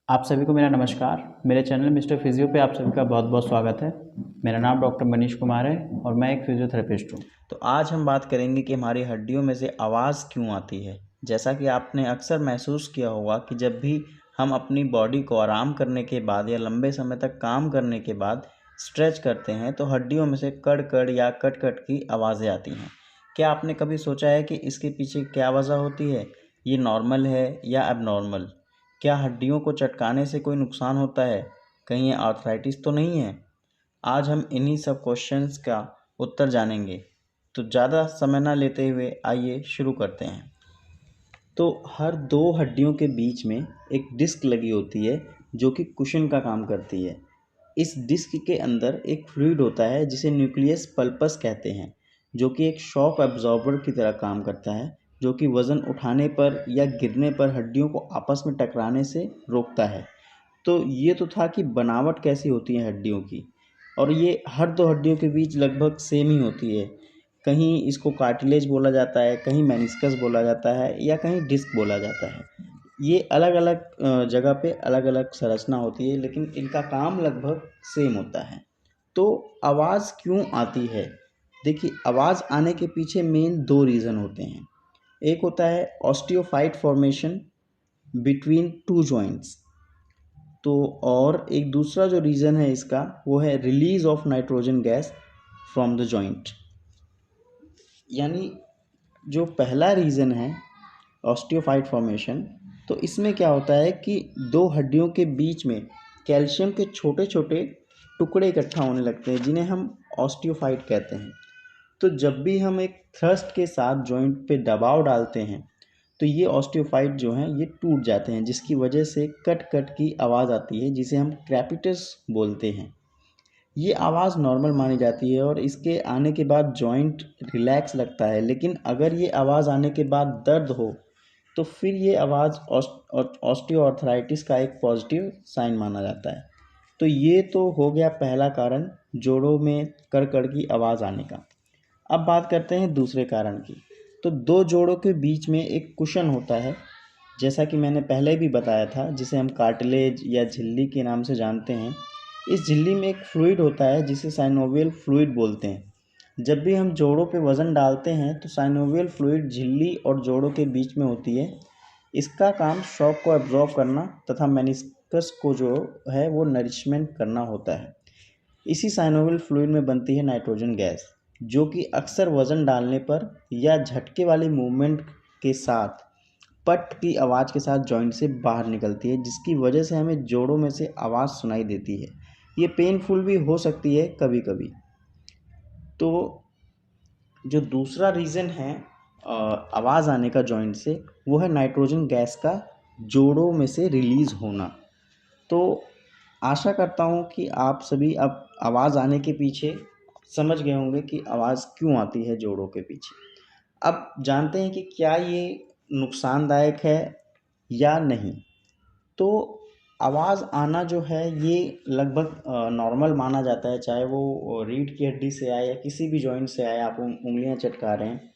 आप सभी को मेरा नमस्कार। मेरे चैनल मिस्टर फिजियो पे आप सभी का बहुत बहुत स्वागत है। मेरा नाम डॉक्टर मनीष कुमार है और मैं एक फिजियोथेरेपिस्ट हूँ। तो आज हम बात करेंगे कि हमारी हड्डियों में से आवाज़ क्यों आती है। जैसा कि आपने अक्सर महसूस किया होगा कि जब भी हम अपनी बॉडी को आराम करने के बाद या लंबे समय तक काम करने के बाद स्ट्रेच करते हैं तो हड्डियों में से कड़ कड़ या कट कट की आवाज़ें आती हैं। क्या आपने कभी सोचा है कि इसके पीछे क्या वजह होती है? ये नॉर्मल है या एबनॉर्मल? क्या हड्डियों को चटकाने से कोई नुकसान होता है? कहीं ये आर्थराइटिस तो नहीं है? आज हम इन्हीं सब क्वेश्चंस का उत्तर जानेंगे। तो ज़्यादा समय ना लेते हुए आइए शुरू करते हैं। तो हर दो हड्डियों के बीच में एक डिस्क लगी होती है जो कि कुशन का काम करती है। इस डिस्क के अंदर एक फ्लूइड होता है जिसे न्यूक्लियस पल्पस कहते हैं, जो कि एक शॉक एब्जॉर्बर की तरह काम करता है, जो कि वज़न उठाने पर या गिरने पर हड्डियों को आपस में टकराने से रोकता है। तो ये तो था कि बनावट कैसी होती है हड्डियों की, और ये हर दो हड्डियों के बीच लगभग सेम ही होती है। कहीं इसको कार्टिलेज बोला जाता है, कहीं मेनिस्कस बोला जाता है या कहीं डिस्क बोला जाता है। ये अलग अलग जगह पे अलग अलग संरचना होती है, लेकिन इनका काम लगभग सेम होता है। तो आवाज़ क्यों आती है? देखिए, आवाज़ आने के पीछे मेन दो रीज़न होते हैं। एक होता है osteophyte formation between two joints. तो और एक दूसरा जो रीज़न है इसका, वो है release of nitrogen gas from the joint. यानी जो पहला रीज़न है ऑस्टियोफाइट फॉर्मेशन, तो इसमें क्या होता है कि दो हड्डियों के बीच में कैल्शियम के छोटे छोटे टुकड़े इकट्ठा होने लगते हैं जिन्हें हम ऑस्टियोफाइट कहते हैं। तो जब भी हम एक थ्रस्ट के साथ जॉइंट पे दबाव डालते हैं तो ये ऑस्टियोफाइट जो हैं ये टूट जाते हैं, जिसकी वजह से कट कट की आवाज़ आती है जिसे हम क्रैपिटस बोलते हैं। ये आवाज़ नॉर्मल मानी जाती है और इसके आने के बाद जॉइंट रिलैक्स लगता है, लेकिन अगर ये आवाज़ आने के बाद दर्द हो तो फिर ये आवाज़ ऑस्टियोआर्थराइटिस का एक पॉजिटिव साइन माना जाता है। तो ये तो हो गया पहला कारण, जोड़ों में कड़ की आवाज़ आने का। अब बात करते हैं दूसरे कारण की। तो दो जोड़ों के बीच में एक कुशन होता है, जैसा कि मैंने पहले भी बताया था, जिसे हम कार्टिलेज या झिल्ली के नाम से जानते हैं। इस झिल्ली में एक फ्लूइड होता है जिसे साइनोवियल फ्लूइड बोलते हैं। जब भी हम जोड़ों पे वज़न डालते हैं तो साइनोवियल फ्लूइड झिल्ली और जोड़ों के बीच में होती है। इसका काम शॉक को एब्जॉर्ब करना तथा मेनिस्कस को जो है वो नरिशमेंट करना होता है। इसी साइनोवियल फ्लूइड में बनती है नाइट्रोजन गैस, जो कि अक्सर वज़न डालने पर या झटके वाली मूवमेंट के साथ पट की आवाज़ के साथ जॉइंट से बाहर निकलती है, जिसकी वजह से हमें जोड़ों में से आवाज़ सुनाई देती है। ये पेनफुल भी हो सकती है कभी कभी। तो जो दूसरा रीज़न है आवाज़ आने का जॉइंट से, वो है नाइट्रोजन गैस का जोड़ों में से रिलीज़ होना। तो आशा करता हूँ कि आप सभी अब आवाज़ आने के पीछे समझ गए होंगे कि आवाज़ क्यों आती है जोड़ों के पीछे। अब जानते हैं कि क्या ये नुकसानदायक है या नहीं। तो आवाज़ आना जो है ये लगभग नॉर्मल माना जाता है, चाहे वो रीढ़ की हड्डी से आए या किसी भी जॉइंट से आए। आप उंगलियां चटका रहे हैं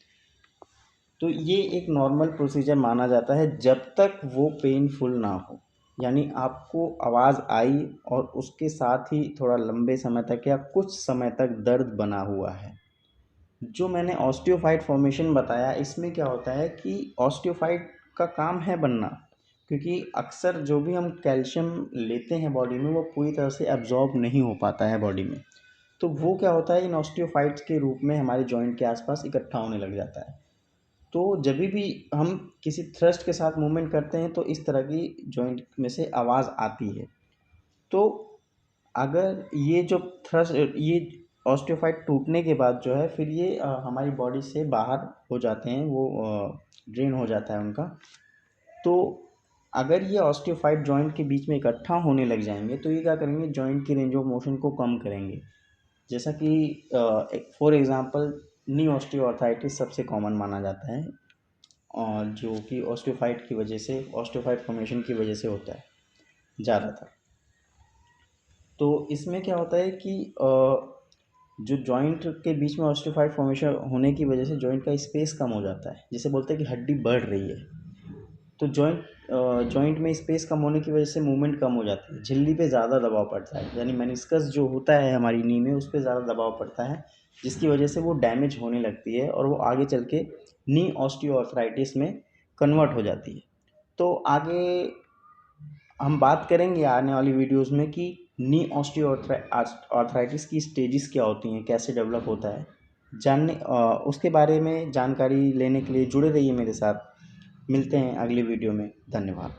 तो ये एक नॉर्मल प्रोसीजर माना जाता है जब तक वो पेनफुल ना हो। यानी आपको आवाज़ आई और उसके साथ ही थोड़ा लंबे समय तक या कुछ समय तक दर्द बना हुआ है। जो मैंने ऑस्टियोफाइट फॉर्मेशन बताया, इसमें क्या होता है कि ऑस्टियोफाइट का काम है बनना, क्योंकि अक्सर जो भी हम कैल्शियम लेते हैं बॉडी में वो पूरी तरह से एब्जॉर्ब नहीं हो पाता है बॉडी में। तो वो क्या होता है, इन ऑस्टियोफाइट्स के रूप में हमारे जॉइंट के आसपास इकट्ठा होने लग जाता है। तो जब भी हम किसी थ्रस्ट के साथ मूवमेंट करते हैं तो इस तरह की जॉइंट में से आवाज़ आती है। तो अगर ये जो थ्रस्ट, ये ऑस्टियोफाइट टूटने के बाद जो है फिर ये हमारी बॉडी से बाहर हो जाते हैं, वो ड्रेन हो जाता है उनका। तो अगर ये ऑस्टियोफाइट जॉइंट के बीच में इकट्ठा होने लग जाएंगे तो ये क्या करेंगे, जॉइंट की रेंज ऑफ मोशन को कम करेंगे। जैसा कि फॉर एग्जांपल नी ऑस्टियोआर्थराइटिस सबसे कॉमन माना जाता है, और जो कि ऑस्टियोफाइट की वजह से, ऑस्टियोफाइट फॉर्मेशन की वजह से होता है ज़्यादातर। तो इसमें क्या होता है कि जो जॉइंट के बीच में ऑस्टियोफाइड फॉर्मेशन होने की वजह से जॉइंट का स्पेस कम हो जाता है, जिसे बोलते हैं कि हड्डी बढ़ रही है। तो जॉइंट में स्पेस कम होने की वजह से मूवमेंट कम हो जाती है, झिल्ली पे ज़्यादा दबाव पड़ता है, यानी मेनिस्कस जो होता है हमारी नी में उस पर ज़्यादा दबाव पड़ता है, जिसकी वजह से वो डैमेज होने लगती है और वो आगे चल के नी ऑस्टियोआर्थराइटिस में कन्वर्ट हो जाती है। तो आगे हम बात करेंगे आने वाली वीडियोस में कि नी ऑस्टियोआर्थराइटिस की स्टेजेस क्या होती हैं, कैसे डेवलप होता है, उसके बारे में जानकारी लेने के लिए जुड़े रहिए मेरे साथ। मिलते हैं अगली वीडियो में। धन्यवाद।